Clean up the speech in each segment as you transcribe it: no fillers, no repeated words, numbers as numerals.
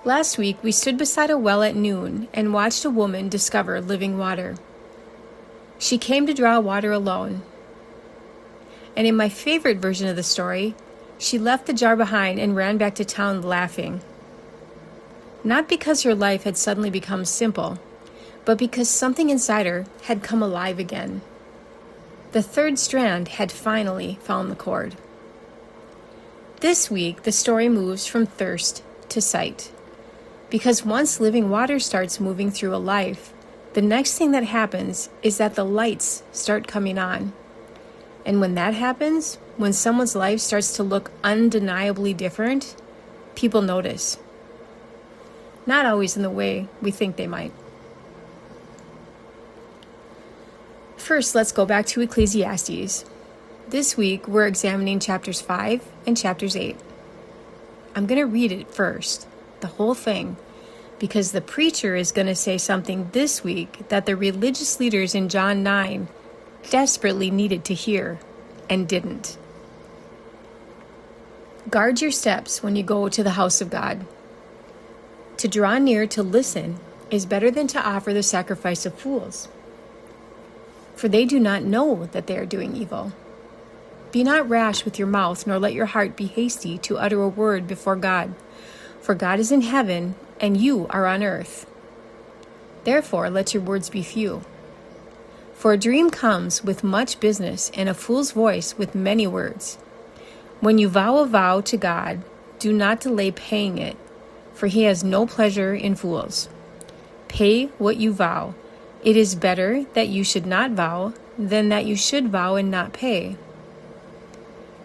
Last week, we stood beside a well at noon and watched a woman discover living water. She came to draw water alone. And in my favorite version of the story, she left the jar behind and ran back to town laughing. Not because her life had suddenly become simple, but because something inside her had come alive again. The third strand had finally found the cord. This week, the story moves from thirst to sight. Because once living water starts moving through a life, the next thing that happens is that the lights start coming on. And when that happens, when someone's life starts to look undeniably different, people notice. Not always in the way we think they might. First, let's go back to Ecclesiastes. This week, we're examining chapters 5 and chapters 8. I'm going to read it first, the whole thing, because the preacher is going to say something this week that the religious leaders in John 9 desperately needed to hear and didn't. Guard your steps when you go to the house of God. To draw near to listen is better than to offer the sacrifice of fools, for they do not know that they are doing evil. Be not rash with your mouth, nor let your heart be hasty to utter a word before God. For God is in heaven, and you are on earth. Therefore let your words be few. For a dream comes with much business, and a fool's voice with many words. When you vow a vow to God, do not delay paying it, for he has no pleasure in fools. Pay what you vow. It is better that you should not vow than that you should vow and not pay.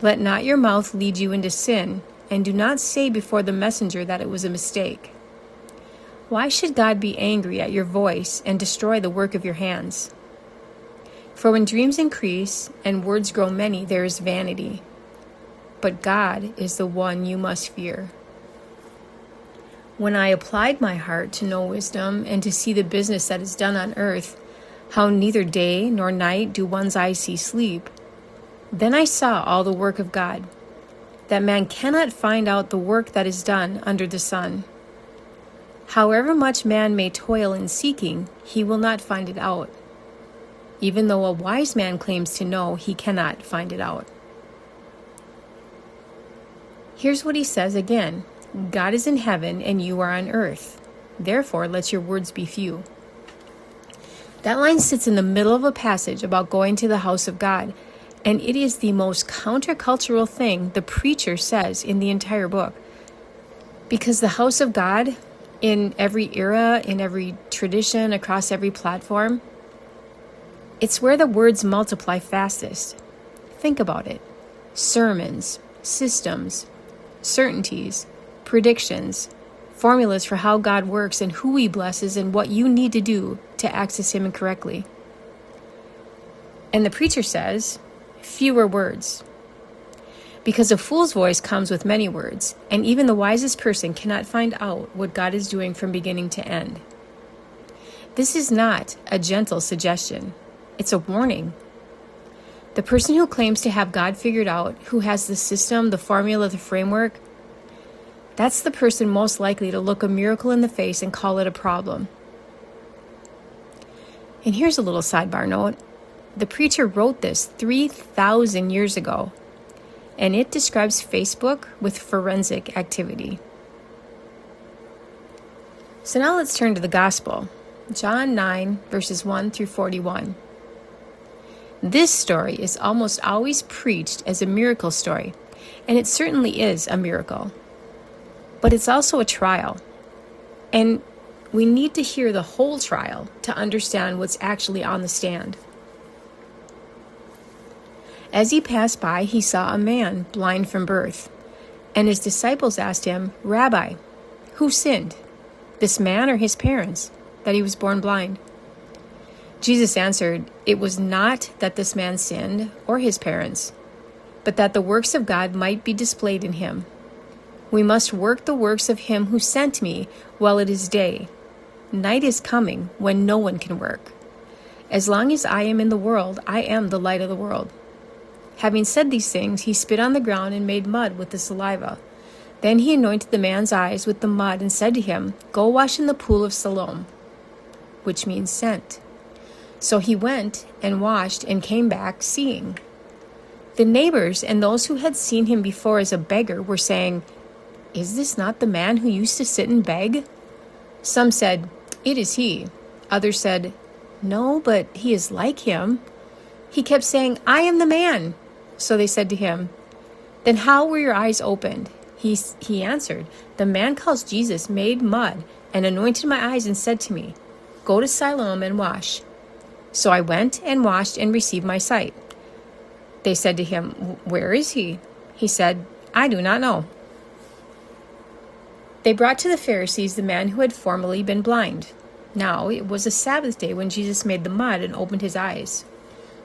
Let not your mouth lead you into sin, and do not say before the messenger that it was a mistake. Why should God be angry at your voice and destroy the work of your hands? For when dreams increase and words grow many, there is vanity. But God is the one you must fear. When I applied my heart to know wisdom and to see the business that is done on earth, how neither day nor night do one's eyes see sleep, then I saw all the work of God, that man cannot find out the work that is done under the sun. However much man may toil in seeking, he will not find it out. Even though a wise man claims to know, he cannot find it out. Here's what he says again. God is in heaven and you are on earth. Therefore, let your words be few. That line sits in the middle of a passage about going to the house of God, and it is the most countercultural thing the preacher says in the entire book. Because the house of God, in every era, in every tradition, across every platform, it's where the words multiply fastest. Think about it. Sermons, systems, certainties, predictions, formulas for how God works and who he blesses and what you need to do to access him correctly. And the preacher says, fewer words. Because a fool's voice comes with many words, and even the wisest person cannot find out what God is doing from beginning to end. This is not a gentle suggestion. It's a warning. The person who claims to have God figured out, who has the system, the formula, the framework, that's the person most likely to look a miracle in the face and call it a problem. And here's a little sidebar note. The preacher wrote this 3,000 years ago, and it describes Facebook with forensic activity. So now let's turn to the gospel. John 9, verses 1 through 41. This story is almost always preached as a miracle story, and it certainly is a miracle. But it's also a trial, and we need to hear the whole trial to understand what's actually on the stand. As he passed by, he saw a man blind from birth, and his disciples asked him, "Rabbi, who sinned, this man or his parents, that he was born blind?" Jesus answered, "It was not that this man sinned or his parents, but that the works of God might be displayed in him. We must work the works of him who sent me while it is day. Night is coming when no one can work. As long as I am in the world, I am the light of the world." Having said these things, he spit on the ground and made mud with the saliva. Then he anointed the man's eyes with the mud and said to him, "Go wash in the pool of Siloam," which means sent. So he went and washed and came back seeing. The neighbors and those who had seen him before as a beggar were saying, "Is this not the man who used to sit and beg?" Some said, "It is he." Others said, "No, but he is like him." He kept saying, "I am the man." So they said to him, "Then how were your eyes opened?" He answered, "The man called Jesus made mud and anointed my eyes and said to me, 'Go to Siloam and wash.' So I went and washed and received my sight." They said to him, "Where is he?" He said, "I do not know." They brought to the Pharisees the man who had formerly been blind. Now it was a Sabbath day when Jesus made the mud and opened his eyes.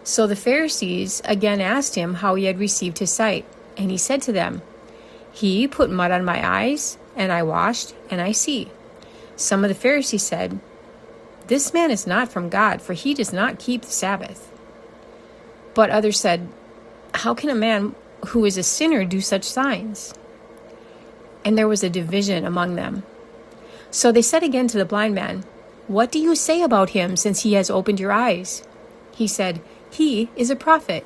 So the Pharisees again asked him how he had received his sight. And he said to them, "He put mud on my eyes, and I washed, and I see." Some of the Pharisees said, "This man is not from God, for he does not keep the Sabbath." But others said, "How can a man who is a sinner do such signs?" And there was a division among them. So they said again to the blind man, "What do you say about him since he has opened your eyes?" He said, "He is a prophet."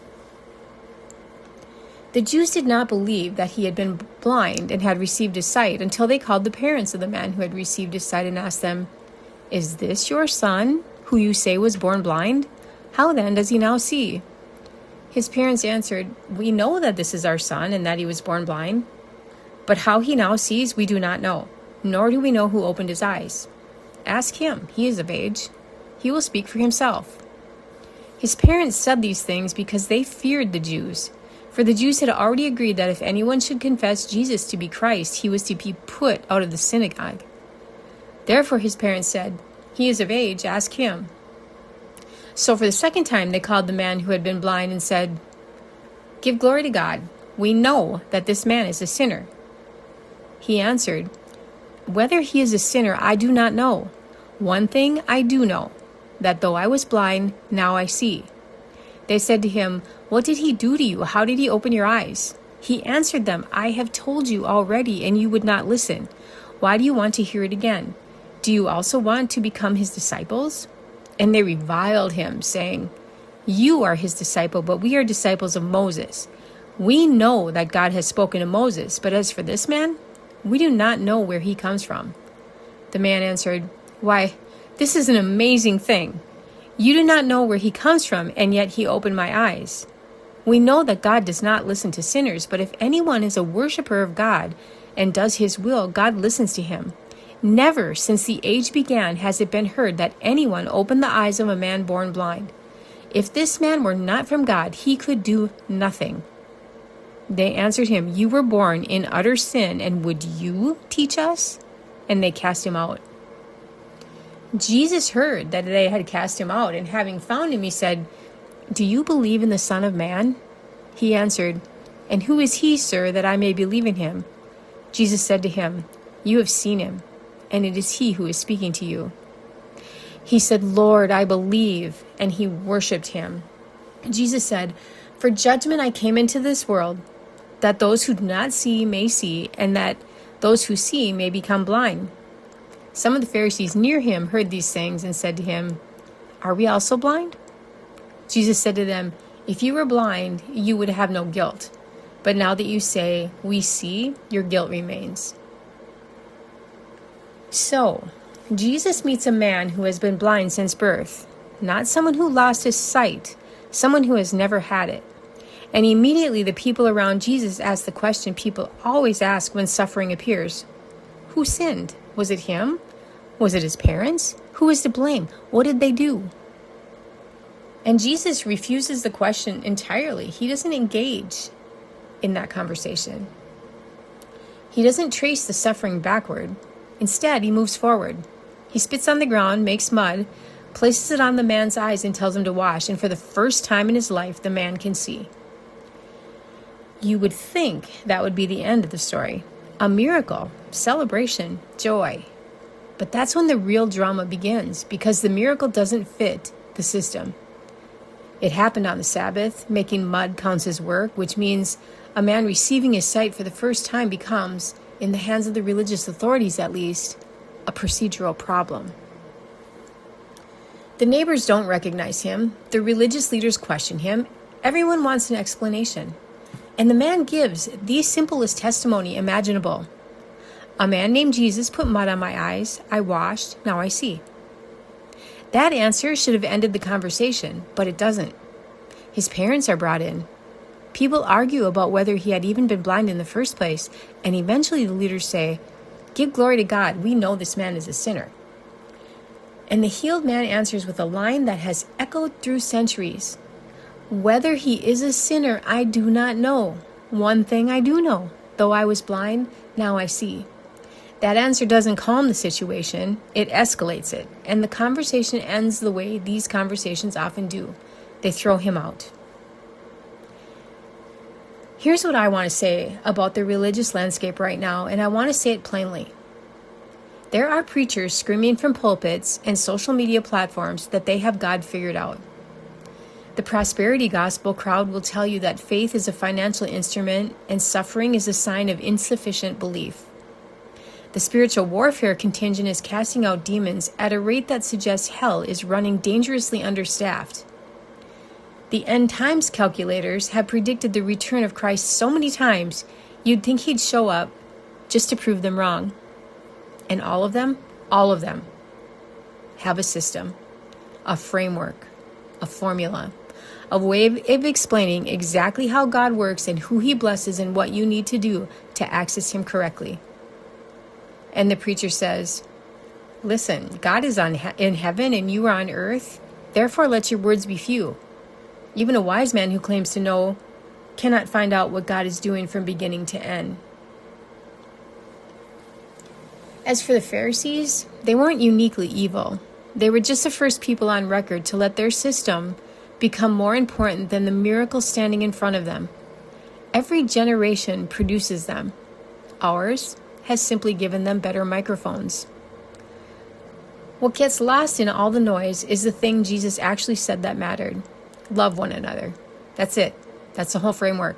The Jews did not believe that he had been blind and had received his sight until they called the parents of the man who had received his sight and asked them, "Is this your son, who you say was born blind? How then does he now see?" His parents answered, "We know that this is our son and that he was born blind. But how he now sees we do not know, nor do we know who opened his eyes. Ask him, he is of age. He will speak for himself." His parents said these things because they feared the Jews. For the Jews had already agreed that if anyone should confess Jesus to be Christ, he was to be put out of the synagogue. Therefore his parents said, "He is of age, ask him." So for the second time they called the man who had been blind and said, "Give glory to God. We know that this man is a sinner." He answered, "Whether he is a sinner, I do not know. One thing I do know, that though I was blind, now I see." They said to him, "What did he do to you? How did he open your eyes?" He answered them, "I have told you already, and you would not listen. Why do you want to hear it again? Do you also want to become his disciples?" And they reviled him, saying, "You are his disciple, but we are disciples of Moses. We know that God has spoken to Moses, but as for this man, we do not know where he comes from." The man answered, "Why, this is an amazing thing. You do not know where he comes from, and yet he opened my eyes. We know that God does not listen to sinners, but if anyone is a worshiper of God and does his will, God listens to him. Never since the age began has it been heard that anyone opened the eyes of a man born blind. If this man were not from God, he could do nothing." They answered him, "You were born in utter sin, and would you teach us?" And they cast him out. Jesus heard that they had cast him out, and having found him, he said, "Do you believe in the Son of Man?" He answered, "And who is he, sir, that I may believe in him?" Jesus said to him, "You have seen him, and it is he who is speaking to you." He said, "Lord, I believe," and he worshipped him. Jesus said, "For judgment I came into this world, that those who do not see may see, and that those who see may become blind." Some of the Pharisees near him heard these things and said to him, "Are we also blind?" Jesus said to them, "If you were blind, you would have no guilt. But now that you say, 'We see,' your guilt remains." So, Jesus meets a man who has been blind since birth, not someone who lost his sight, someone who has never had it. And immediately the people around Jesus ask the question people always ask when suffering appears. Who sinned? Was it him? Was it his parents? Who is to blame? What did they do? And Jesus refuses the question entirely. He doesn't engage in that conversation. He doesn't trace the suffering backward. Instead, he moves forward. He spits on the ground, makes mud, places it on the man's eyes and tells him to wash. And for the first time in his life, the man can see. You would think that would be the end of the story. A miracle, celebration, joy. But that's when the real drama begins, because the miracle doesn't fit the system. It happened on the Sabbath. Making mud counts as work, which means a man receiving his sight for the first time becomes in the hands of the religious authorities at least, a procedural problem. The neighbors don't recognize him. The religious leaders question him. Everyone wants an explanation. And the man gives the simplest testimony imaginable. A man named Jesus put mud on my eyes. I washed. Now I see. That answer should have ended the conversation, but it doesn't. His parents are brought in. People argue about whether he had even been blind in the first place, and eventually the leaders say, "Give glory to God. We know this man is a sinner." And the healed man answers with a line that has echoed through centuries. "Whether he is a sinner, I do not know. One thing I do know, though I was blind, now I see." That answer doesn't calm the situation, it escalates it. And the conversation ends the way these conversations often do. They throw him out. Here's what I want to say about the religious landscape right now, and I want to say it plainly. There are preachers screaming from pulpits and social media platforms that they have God figured out. The prosperity gospel crowd will tell you that faith is a financial instrument and suffering is a sign of insufficient belief. The spiritual warfare contingent is casting out demons at a rate that suggests hell is running dangerously understaffed. The end times calculators have predicted the return of Christ so many times you'd think he'd show up just to prove them wrong. And all of them, have a system, a framework, a formula, a way of explaining exactly how God works and who he blesses and what you need to do to access him correctly. And the preacher says, "Listen, God is in heaven and you are on earth, therefore let your words be few." Even a wise man who claims to know cannot find out what God is doing from beginning to end. As for the Pharisees, they weren't uniquely evil. They were just the first people on record to let their system become more important than the miracle standing in front of them. Every generation produces them. Ours has simply given them better microphones. What gets lost in all the noise is the thing Jesus actually said that mattered. Love one another. That's it. That's the whole framework.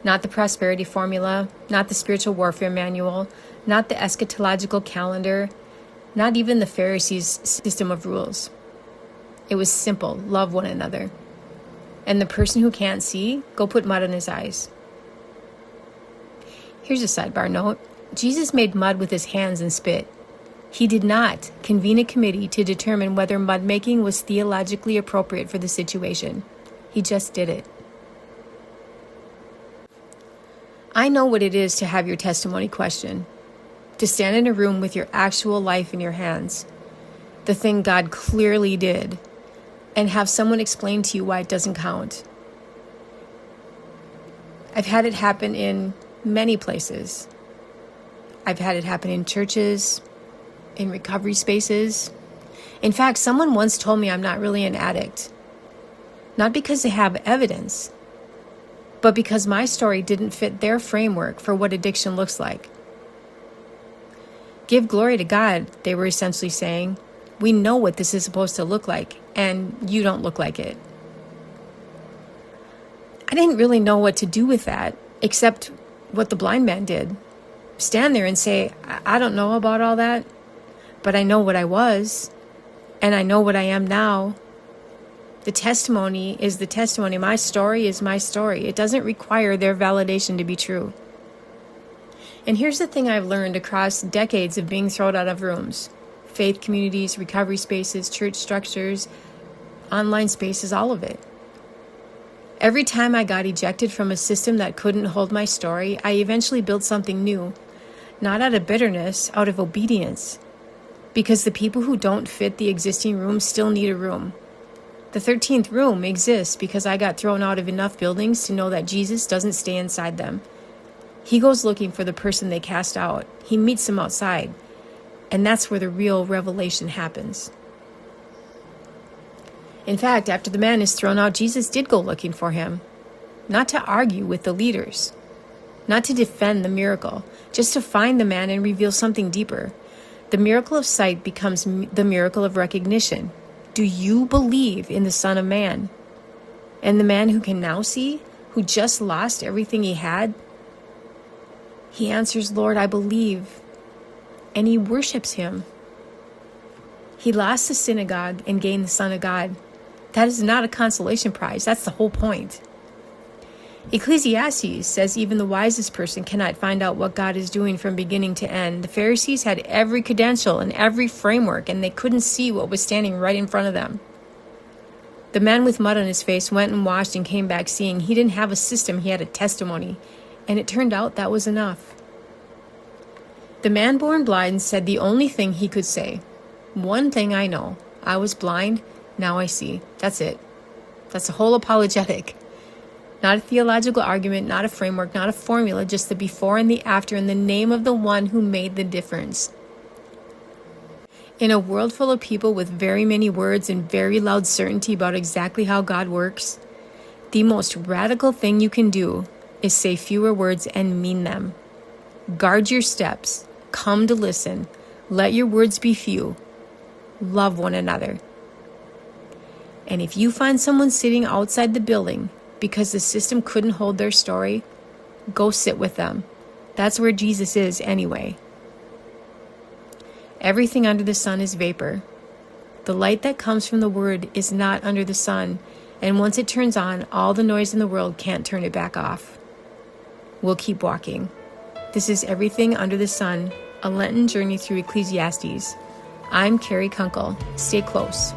Not the prosperity formula, not the spiritual warfare manual, not the eschatological calendar, not even the Pharisees' system of rules. It was simple. Love one another. And the person who can't see, go put mud on his eyes. Here's a sidebar note. Jesus made mud with his hands and spit. He did not convene a committee to determine whether mud making was theologically appropriate for the situation. He just did it. I know what it is to have your testimony questioned, to stand in a room with your actual life in your hands, the thing God clearly did, and have someone explain to you why it doesn't count. I've had it happen in many places. I've had it happen in churches, in recovery spaces. In fact, someone once told me I'm not really an addict. Not because they have evidence, but because my story didn't fit their framework for what addiction looks like. Give glory to God, they were essentially saying. We know what this is supposed to look like, and you don't look like it. I didn't really know what to do with that, except what the blind man did. Stand there and say, I don't know about all that, but I know what I was, and I know what I am now. The testimony is the testimony. My story is my story. It doesn't require their validation to be true. And here's the thing I've learned across decades of being thrown out of rooms. Faith communities, recovery spaces, church structures, online spaces, all of it. Every time I got ejected from a system that couldn't hold my story, I eventually built something new. Not out of bitterness, out of obedience. Because the people who don't fit the existing room still need a room. The 13th room exists because I got thrown out of enough buildings to know that Jesus doesn't stay inside them. He goes looking for the person they cast out. He meets them outside. And that's where the real revelation happens. In fact, after the man is thrown out, Jesus did go looking for him. Not to argue with the leaders. Not to defend the miracle. Just to find the man and reveal something deeper. The miracle of sight becomes the miracle of recognition. Do you believe in the Son of Man? And the man who can now see, who just lost everything he had, He answers, Lord, I believe. And he worships him. He lost the synagogue and gained the Son of God. That is not a consolation prize. That's the whole point. Ecclesiastes says even the wisest person cannot find out what God is doing from beginning to end. The Pharisees had every credential and every framework, and they couldn't see what was standing right in front of them. The man with mud on his face went and washed and came back seeing. He didn't have a system, he had a testimony. And it turned out that was enough. The man born blind said the only thing he could say, one thing I know, I was blind, now I see. That's it. That's the whole apologetic. Not a theological argument, not a framework, not a formula, just the before and the after in the name of the one who made the difference. In a world full of people with very many words and very loud certainty about exactly how God works, the most radical thing you can do is say fewer words and mean them. Guard your steps. Come to listen. Let your words be few. Love one another. And if you find someone sitting outside the building because the system couldn't hold their story, go sit with them. That's where Jesus is anyway. Everything under the sun is vapor. The light that comes from the word is not under the sun, and once it turns on, all the noise in the world can't turn it back off. We'll keep walking. This is Everything Under the Sun, a Lenten journey through Ecclesiastes. I'm Carrie Kunkel. Stay close.